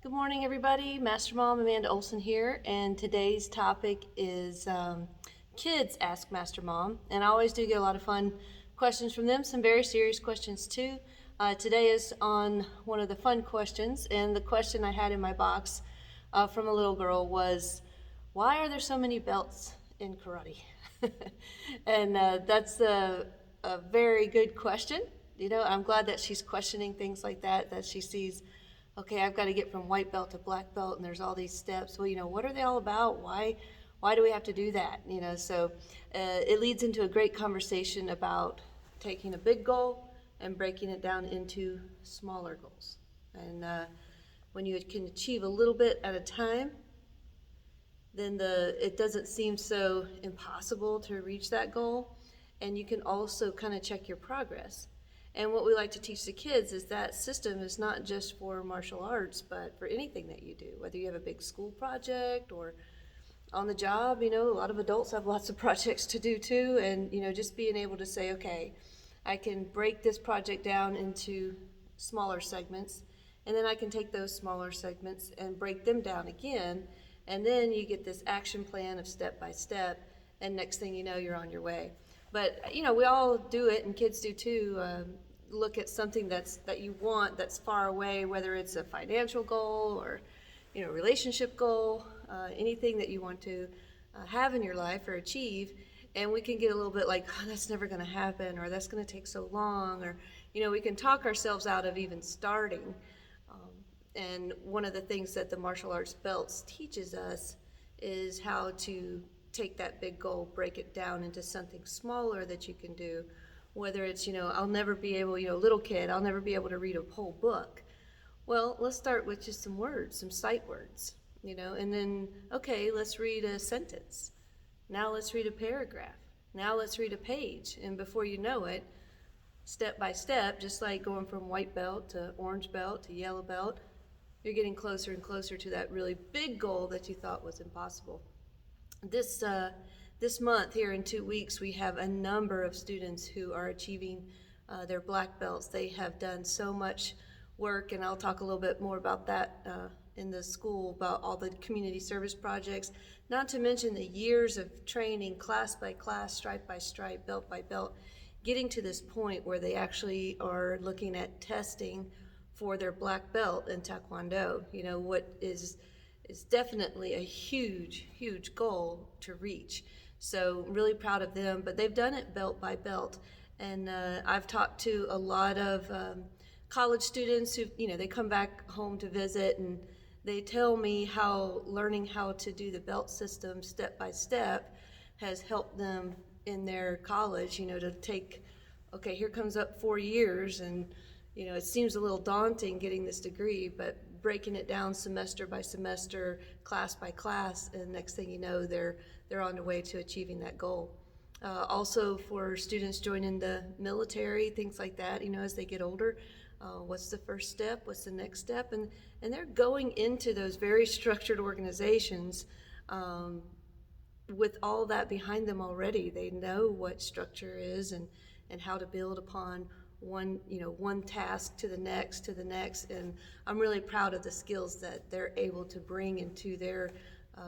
Good morning, everybody. Master Mom Amanda Olson here, and today's topic is kids ask Master Mom. And I always do get a lot of fun questions from them, some very serious questions too. Today is on one of the fun questions, and the question I had in my box from a little girl was, why are there so many belts in karate? And that's a very good question. You know, I'm glad that she's questioning things like that she sees, okay, I've got to get from white belt to black belt, and there's all these steps. Well, what are they all about? Why do we have to do that? So it leads into a great conversation about taking a big goal and breaking it down into smaller goals. And when you can achieve a little bit at a time, then it doesn't seem so impossible to reach that goal, and you can also kind of check your progress. And what we like to teach the kids is that system is not just for martial arts, but for anything that you do, whether you have a big school project or on the job. A lot of adults have lots of projects to do too, and just being able to say, okay, I can break this project down into smaller segments, and then I can take those smaller segments and break them down again, and then you get this action plan of step by step, and next thing you know, you're on your way. But we all do it, and kids do too. Look at something that you want that's far away, whether it's a financial goal or relationship goal, anything that you want to have in your life or achieve, and we can get a little bit like, oh, that's never going to happen, or that's going to take so long, or we can talk ourselves out of even starting. And one of the things that the martial arts belts teaches us is how to take that big goal, break it down into something smaller that you can do. Whether it's, I'll never be able, little kid, I'll never be able to read a whole book. Well, let's start with just some words, some sight words, and then, okay, let's read a sentence. Now let's read a paragraph. Now let's read a page. And before you know it, step by step, just like going from white belt to orange belt to yellow belt, you're getting closer and closer to that really big goal that you thought was impossible. This month, here in 2 weeks, we have a number of students who are achieving their black belts. They have done so much work, and I'll talk a little bit more about that in the school, about all the community service projects, not to mention the years of training, class by class, stripe by stripe, belt by belt, getting to this point where they actually are looking at testing for their black belt in Taekwondo. What is definitely a huge, huge goal to reach. So I'm really proud of them, but they've done it belt by belt. And I've talked to a lot of college students who, they come back home to visit, and they tell me how learning how to do the belt system step by step has helped them in their college, to take, okay, here comes up 4 years, and it seems a little daunting getting this degree, but breaking it down semester by semester, class by class, and next thing you know, they're on their way to achieving that goal. Also for students joining the military, things like that, as they get older, what's the first step, what's the next step, and they're going into those very structured organizations with all that behind them already. They know what structure is and how to build upon one task to the next, and I'm really proud of the skills that they're able to bring into their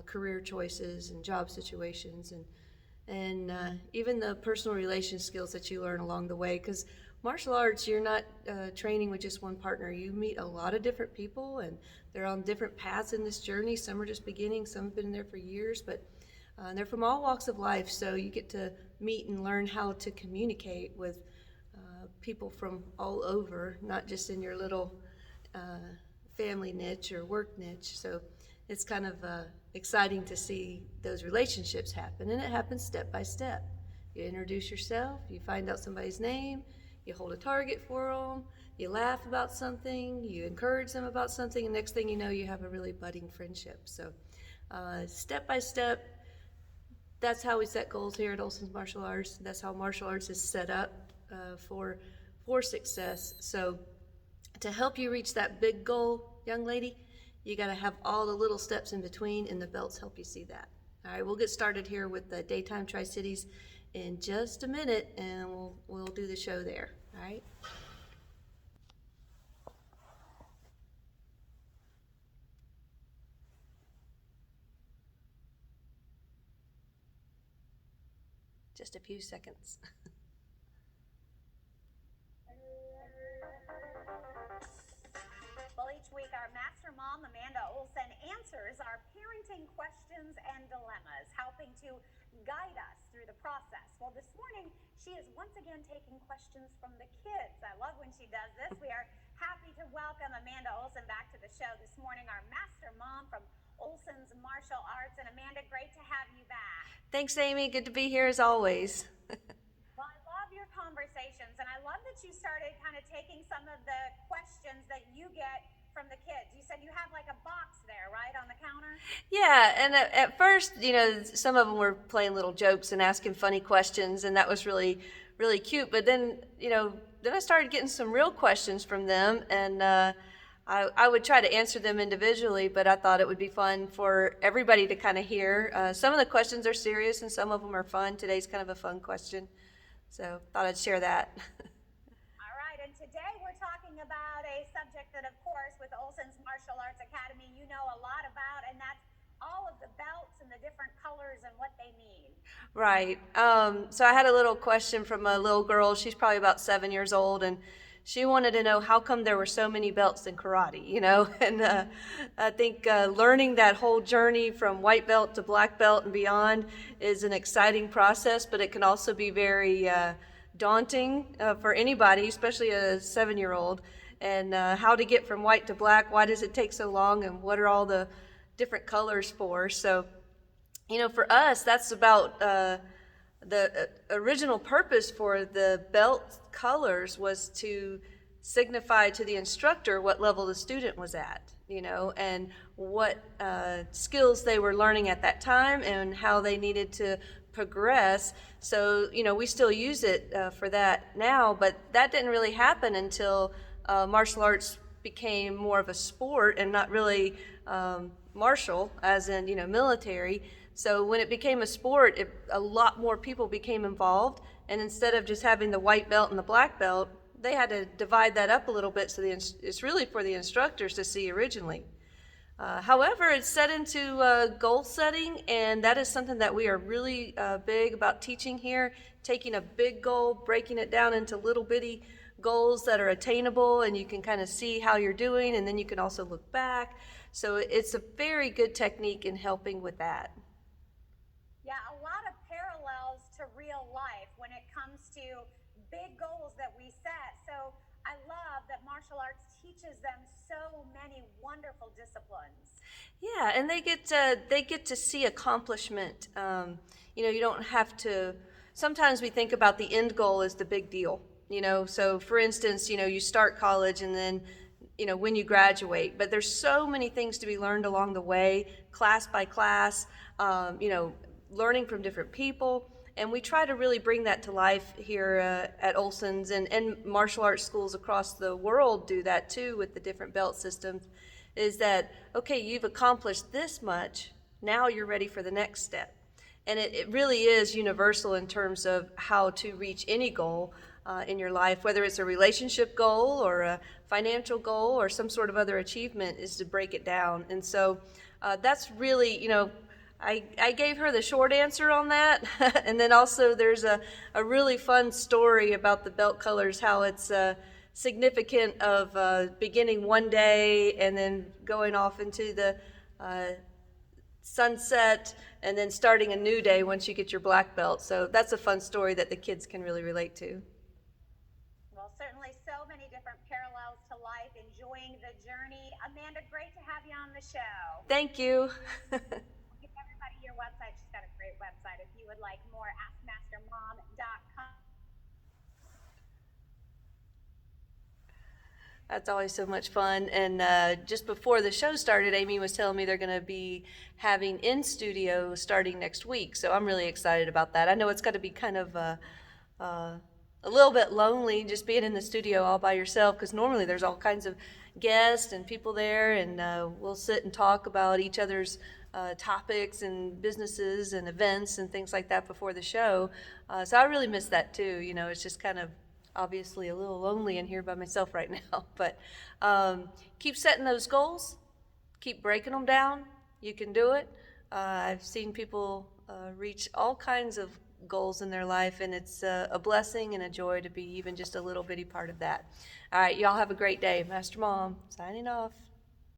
career choices and job situations, and even the personal relation skills that you learn along the way, because martial arts, you're not training with just one partner. You meet a lot of different people, and they're on different paths in this journey. Some are just beginning, some have been there for years, but they're from all walks of life, so you get to meet and learn how to communicate with people from all over, not just in your little family niche or work niche. So it's kind of exciting to see those relationships happen, and it happens step by step. You introduce yourself, you find out somebody's name, you hold a target for them, you laugh about something, you encourage them about something, and next thing you know, you have a really budding friendship. So step by step, that's how we set goals here at Olson's Martial Arts. That's how martial arts is set up for success. So to help you reach that big goal, young lady, you got to have all the little steps in between, and the belts help you see that. All right, we'll get started here with the Daytime Tri-Cities in just a minute, and we'll do the show there. All right. just a few seconds. Well, each week our master mom, Amanda Olson, answers our parenting questions and dilemmas, helping to guide us through the process. Well, this morning she is once again taking questions from the kids. I love when she does this. We are happy to welcome Amanda Olson back to the show this morning, our master mom from Olson's Martial Arts. And Amanda, great to have you back. Thanks, Amy. Good to be here as always. Well, I love your conversations, and I love that you started kind of taking some of the questions that you get from the kids. You said you have like a box there, right, on the counter? Yeah, and at first, some of them were playing little jokes and asking funny questions, and that was really, really cute. But then I started getting some real questions from them, and I would try to answer them individually, but I thought it would be fun for everybody to kind of hear. Some of the questions are serious, and some of them are fun. Today's kind of a fun question, so thought I'd share that. All right, and today we're talking about a subject that, of course, with Olson's Martial Arts Academy, you know a lot about, and that's all of the belts and the different colors and what they mean. Right. So I had a little question from a little girl. She's probably about 7 years old, and she wanted to know how come there were so many belts in karate, And I think learning that whole journey from white belt to black belt and beyond is an exciting process, but it can also be very daunting for anybody, especially a 7-year-old. And how to get from white to black, why does it take so long, and what are all the different colors for? So, for us, that's about the original purpose for the belt colors was to signify to the instructor what level the student was at, and what skills they were learning at that time and how they needed to progress. So, we still use it for that now, but that didn't really happen until martial arts became more of a sport and not really martial, as in, military. So when it became a sport, a lot more people became involved, and instead of just having the white belt and the black belt, they had to divide that up a little bit, so it's really for the instructors to see originally. However, it's set into goal setting, and that is something that we are really big about teaching here, taking a big goal, breaking it down into little bitty goals that are attainable, and you can kind of see how you're doing, and then you can also look back. So it's a very good technique in helping with that. Yeah, a lot of parallels to real life when it comes to big goals that we set. So I love that martial arts teaches them so many wonderful disciplines. Yeah, and they get to see accomplishment. You don't have to. Sometimes we think about the end goal as the big deal. So for instance, you start college and then when you graduate, but there's so many things to be learned along the way, class by class. Learning from different people, and we try to really bring that to life here at Olson's, and martial arts schools across the world do that too with the different belt systems, is that, okay, you've accomplished this much, now you're ready for the next step. And it really is universal in terms of how to reach any goal in your life, whether it's a relationship goal or a financial goal or some sort of other achievement, is to break it down. And so that's really, I gave her the short answer on that. And then also there's a really fun story about the belt colors, how it's significant of beginning one day and then going off into the sunset and then starting a new day once you get your black belt. So that's a fun story that the kids can really relate to. Well, certainly so many different parallels to life, enjoying the journey. Amanda, great to have you on the show. Thank you. Give everybody your website. She's got a great website. If you would like more, askmastermom.com. That's always so much fun. And just before the show started, Amy was telling me they're going to be having in studio starting next week. So I'm really excited about that. I know it's got to be kind of a little bit lonely just being in the studio all by yourself, because normally there's all kinds of guests and people there, and we'll sit and talk about each other's topics and businesses and events and things like that before the show. So I really miss that too. It's just kind of obviously a little lonely in here by myself right now, but keep setting those goals, keep breaking them down. You can do it. I've seen people reach all kinds of goals in their life, and it's a blessing and a joy to be even just a little bitty part of that. All right, y'all have a great day. Master Mom, signing off.